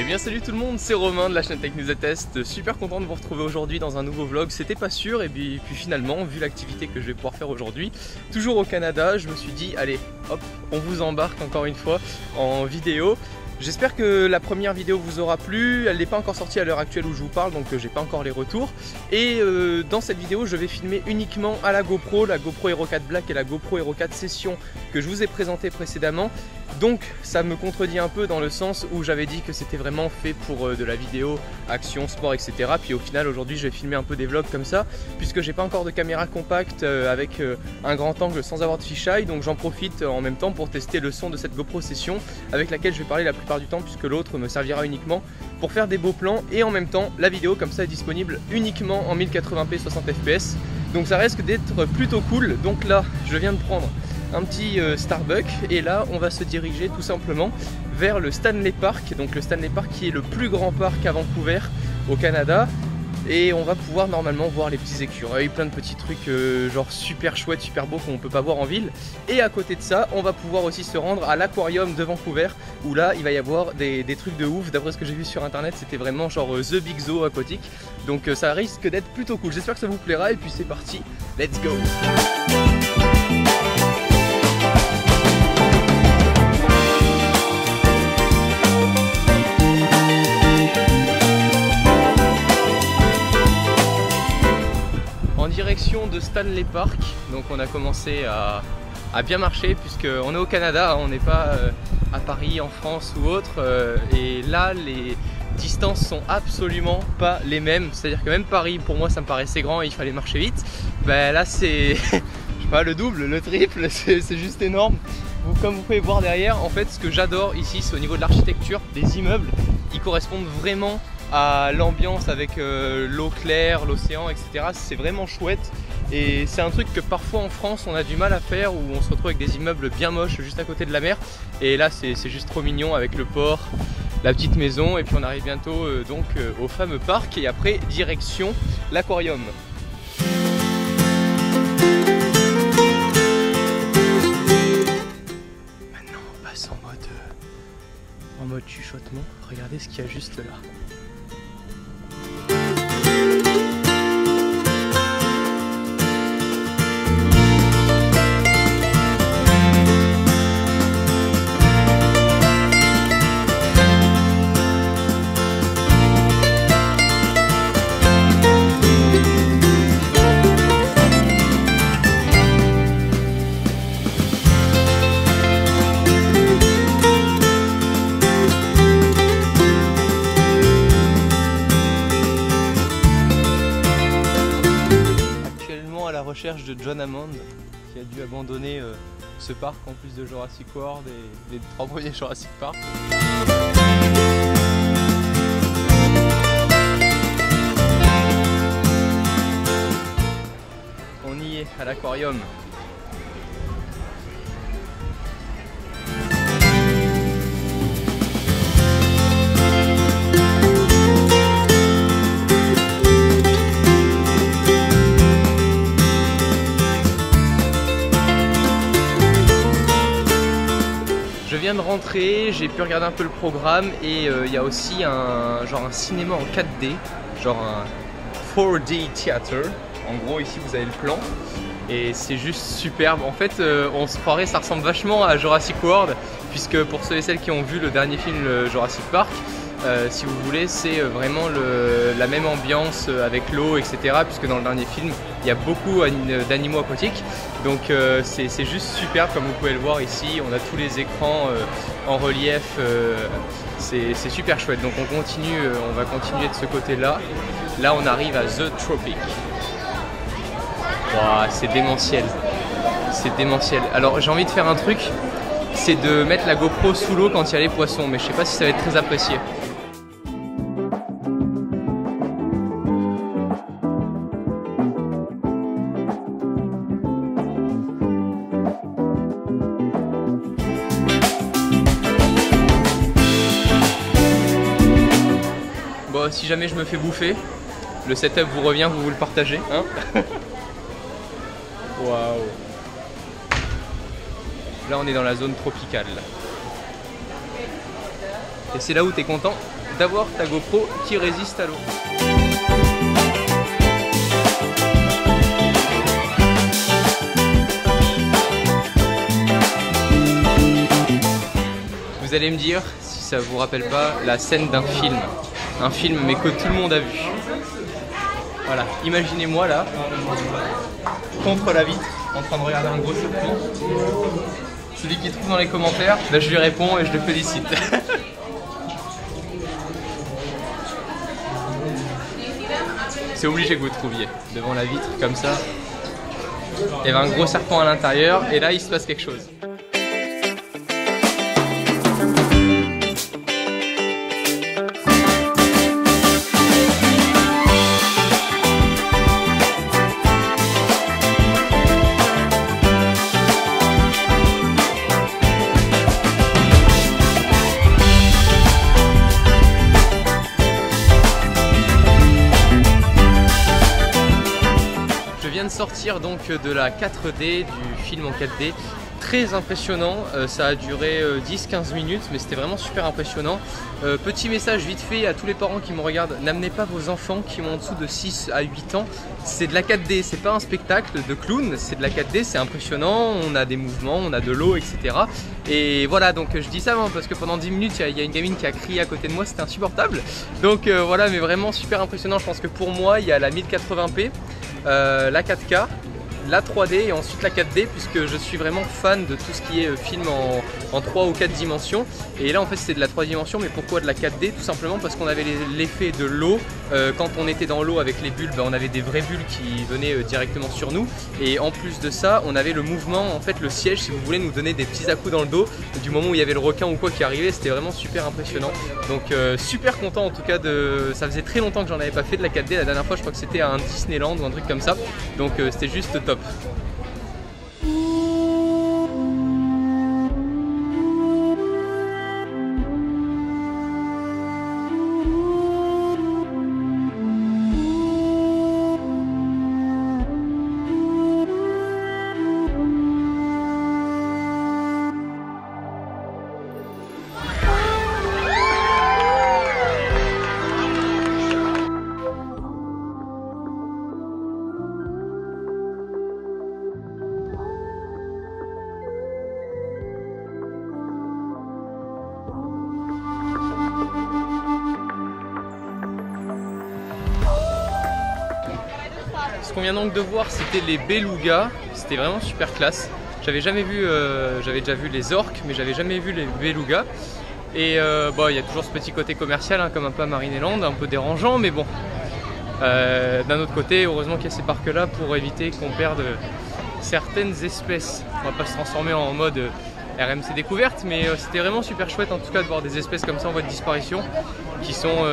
Eh bien salut tout le monde, c'est Romain de la chaîne Tech News et Test, super content de vous retrouver aujourd'hui dans un nouveau vlog. C'était pas sûr et puis finalement, vu l'activité que je vais pouvoir faire aujourd'hui, toujours au Canada, je me suis dit allez hop, on vous embarque encore une fois en vidéo. J'espère que la première vidéo vous aura plu, elle n'est pas encore sortie à l'heure actuelle où je vous parle, donc j'ai pas encore les retours. Et dans cette vidéo, je vais filmer uniquement à la GoPro Hero 4 Black et la GoPro Hero 4 Session que je vous ai présenté précédemment. Donc ça me contredit un peu dans le sens où j'avais dit que c'était vraiment fait pour de la vidéo, action, sport, etc. Puis au final aujourd'hui je vais filmer un peu des vlogs comme ça, puisque j'ai pas encore de caméra compacte avec un grand angle sans avoir de fisheye. Donc j'en profite en même temps pour tester le son de cette GoPro Session avec laquelle je vais parler la plupart du temps, puisque l'autre me servira uniquement pour faire des beaux plans. Et en même temps la vidéo comme ça est disponible uniquement en 1080p 60 fps. Donc ça risque d'être plutôt cool. Donc là je viens de prendre un petit Starbucks et là on va se diriger tout simplement vers le Stanley Park. Donc le Stanley Park qui est le plus grand parc à Vancouver au Canada, et on va pouvoir normalement voir les petits écureuils, plein de petits trucs genre super chouettes, super beaux qu'on peut pas voir en ville. Et à côté de ça on va pouvoir aussi se rendre à l'aquarium de Vancouver, où là il va y avoir des trucs de ouf. D'après ce que j'ai vu sur internet, c'était vraiment genre The Big Zoo aquatique, donc ça risque d'être plutôt cool. J'espère que ça vous plaira et puis c'est parti, let's go. Direction de Stanley Park, donc on a commencé à bien marcher puisqu'on est au Canada, on n'est pas à Paris, en France ou autre, et là les distances sont absolument pas les mêmes. C'est à dire que même Paris pour moi ça me paraissait grand et il fallait marcher vite, ben là c'est je sais pas, le double, le triple, c'est juste énorme. Comme vous pouvez voir derrière, en fait ce que j'adore ici c'est au niveau de l'architecture des immeubles. Ils correspondent vraiment à l'ambiance avec l'eau claire, l'océan, etc. C'est vraiment chouette, et c'est un truc que parfois en France on a du mal à faire, où on se retrouve avec des immeubles bien moches juste à côté de la mer, et là c'est juste trop mignon avec le port, la petite maison, et puis on arrive bientôt donc au fameux parc, et après direction l'aquarium. Maintenant on passe en mode chuchotement. Regardez ce qu'il y a juste là. Recherche de John Hammond, qui a dû abandonner ce parc en plus de Jurassic World et les 3 premiers Jurassic Park. On y est à l'aquarium. Je viens de rentrer, j'ai pu regarder un peu le programme, et il y a aussi un cinéma en 4D, genre un 4D theater. En gros ici vous avez le plan et c'est juste superbe. En fait on se croirait, ça ressemble vachement à Jurassic World, puisque pour ceux et celles qui ont vu le dernier film Jurassic Park, si vous voulez, c'est vraiment la même ambiance avec l'eau, etc. Puisque dans le dernier film, il y a beaucoup d'animaux aquatiques. Donc c'est juste superbe, comme vous pouvez le voir ici. On a tous les écrans en relief. C'est super chouette. Donc on va continuer de ce côté-là. Là, on arrive à The Tropic. Wow, c'est démentiel. C'est démentiel. Alors j'ai envie de faire un truc, c'est de mettre la GoPro sous l'eau quand il y a les poissons, mais je sais pas si ça va être très apprécié. Bon, si jamais je me fais bouffer, le setup vous revient, vous le partagez, hein. Waouh. Là on est dans la zone tropicale. Et c'est là où tu es content d'avoir ta GoPro qui résiste à l'eau. Vous allez me dire, si ça vous rappelle pas, la scène d'un film. Un film mais que tout le monde a vu. Voilà, imaginez-moi là, contre la vitre, en train de regarder un gros circuit. Celui qui trouve dans les commentaires, bah, je lui réponds et je le félicite. C'est obligé que vous trouviez, devant la vitre comme ça. Il y avait un gros serpent à l'intérieur et là il se passe quelque chose. De sortir donc de la 4D, du film en 4D, très impressionnant, ça a duré 10-15 minutes mais c'était vraiment super impressionnant. Petit message vite fait à tous les parents qui me regardent, n'amenez pas vos enfants qui ont en dessous de 6 à 8 ans, c'est de la 4D, c'est pas un spectacle de clown, c'est de la 4D, c'est impressionnant, on a des mouvements, on a de l'eau, etc. Et voilà, donc je dis ça parce que pendant 10 minutes il y a une gamine qui a crié à côté de moi, c'était insupportable. Donc voilà, mais vraiment super impressionnant. Je pense que pour moi il y a la 1080p, la 4K, la 3D et ensuite la 4D, puisque je suis vraiment fan de tout ce qui est film en 3 ou 4 dimensions. Et là en fait c'était de la 3 dimensions, mais pourquoi de la 4D? Tout simplement parce qu'on avait l'effet de l'eau. Quand on était dans l'eau avec les bulles, on avait des vraies bulles qui venaient directement sur nous. Et en plus de ça, on avait le mouvement, en fait le siège, si vous voulez, nous donner des petits à-coups dans le dos. Du moment où il y avait le requin ou quoi qui arrivait, c'était vraiment super impressionnant. Donc super content en tout cas de... Ça faisait très longtemps que j'en avais pas fait de la 4D. La dernière fois je crois que c'était à un Disneyland ou un truc comme ça. Donc c'était juste top. Ce qu'on vient donc de voir, c'était les belugas, c'était vraiment super classe. J'avais jamais vu, j'avais déjà vu les orques, mais j'avais jamais vu les belugas. Et il y a toujours ce petit côté commercial, hein, comme un peu à Marineland, un peu dérangeant, mais bon. D'un autre côté, heureusement qu'il y a ces parcs-là pour éviter qu'on perde certaines espèces. On va pas se transformer en mode RMC découverte, mais c'était vraiment super chouette en tout cas de voir des espèces comme ça en voie de disparition qui sont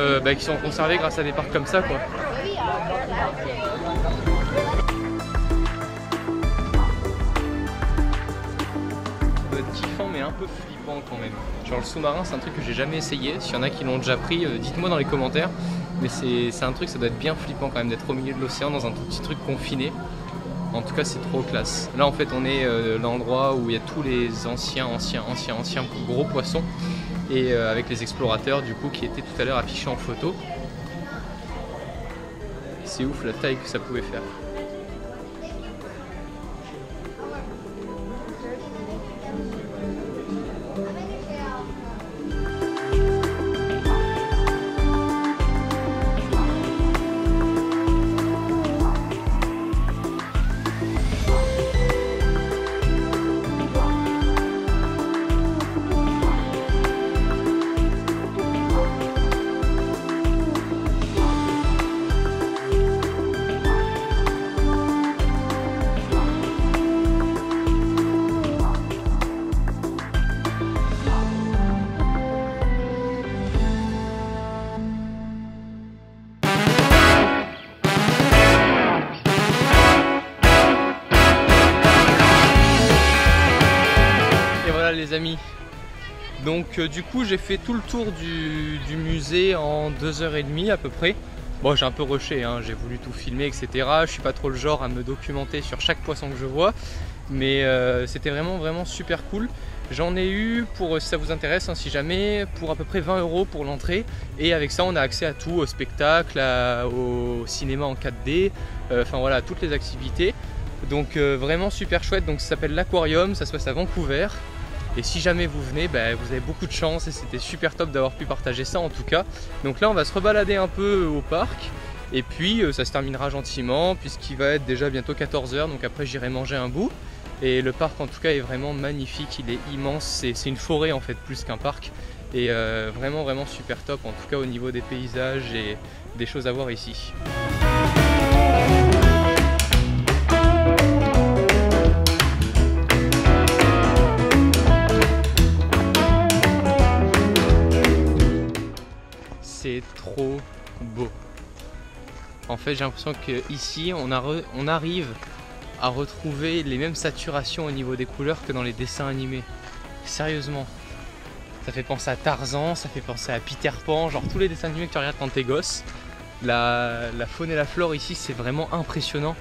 conservées grâce à des parcs comme ça, quoi. Kiffant mais un peu flippant quand même. Genre le sous-marin, c'est un truc que j'ai jamais essayé. S'il y en a qui l'ont déjà pris, dites-moi dans les commentaires. Mais c'est un truc, ça doit être bien flippant quand même d'être au milieu de l'océan dans un tout petit truc confiné. En tout cas c'est trop classe. Là en fait on est l'endroit où il y a tous les anciens gros poissons. Et avec les explorateurs du coup qui étaient tout à l'heure affichés en photo. C'est ouf la taille que ça pouvait faire. Les amis, donc du coup j'ai fait tout le tour du musée en 2h30 à peu près. Bon, j'ai un peu rushé, hein, j'ai voulu tout filmer, etc. Je suis pas trop le genre à me documenter sur chaque poisson que je vois, mais c'était vraiment super cool. J'en ai eu pour, si ça vous intéresse, hein, si jamais, pour à peu près 20 € pour l'entrée. Et avec ça, on a accès à tout, au spectacle, au cinéma en 4D, enfin voilà, toutes les activités. Donc vraiment super chouette. Donc ça s'appelle l'Aquarium, ça se passe à Vancouver. Et si jamais vous venez, vous avez beaucoup de chance et c'était super top d'avoir pu partager ça en tout cas. Donc là, on va se rebalader un peu au parc. Et puis ça se terminera gentiment puisqu'il va être déjà bientôt 14 h. Donc après, j'irai manger un bout. Et le parc en tout cas est vraiment magnifique, il est immense, c'est une forêt en fait plus qu'un parc. Et vraiment super top en tout cas au niveau des paysages et des choses à voir ici. C'est trop beau. En fait j'ai l'impression qu'ici on arrive à retrouver les mêmes saturations au niveau des couleurs que dans les dessins animés. Sérieusement. Ça fait penser à Tarzan, ça fait penser à Peter Pan, genre tous les dessins animés que tu regardes quand t'es gosse. La faune et la flore ici c'est vraiment impressionnant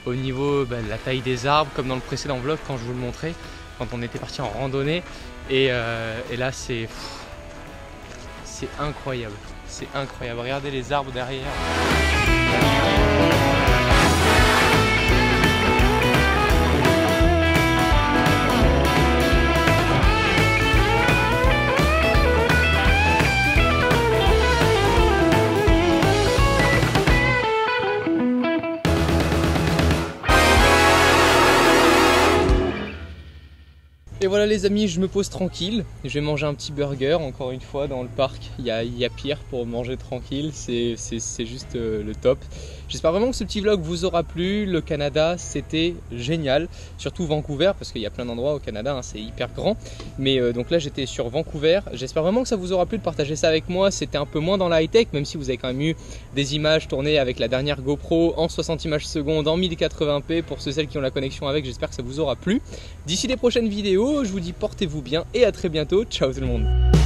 au niveau de la taille des arbres, comme dans le précédent vlog quand je vous le montrais, quand on était parti en randonnée. Et là c'est incroyable, c'est incroyable. Regardez les arbres derrière. Et voilà les amis, je me pose tranquille, je vais manger un petit burger encore une fois dans le parc, il y a pire pour manger tranquille, c'est juste le top. J'espère vraiment que ce petit vlog vous aura plu, le Canada c'était génial, surtout Vancouver parce qu'il y a plein d'endroits au Canada, hein, c'est hyper grand. Mais donc là j'étais sur Vancouver, j'espère vraiment que ça vous aura plu de partager ça avec moi, c'était un peu moins dans la high-tech même si vous avez quand même eu des images tournées avec la dernière GoPro en 60 images secondes en 1080p pour ceux et celles qui ont la connexion avec, j'espère que ça vous aura plu. D'ici les prochaines vidéos, je vous dis portez-vous bien et à très bientôt, ciao tout le monde.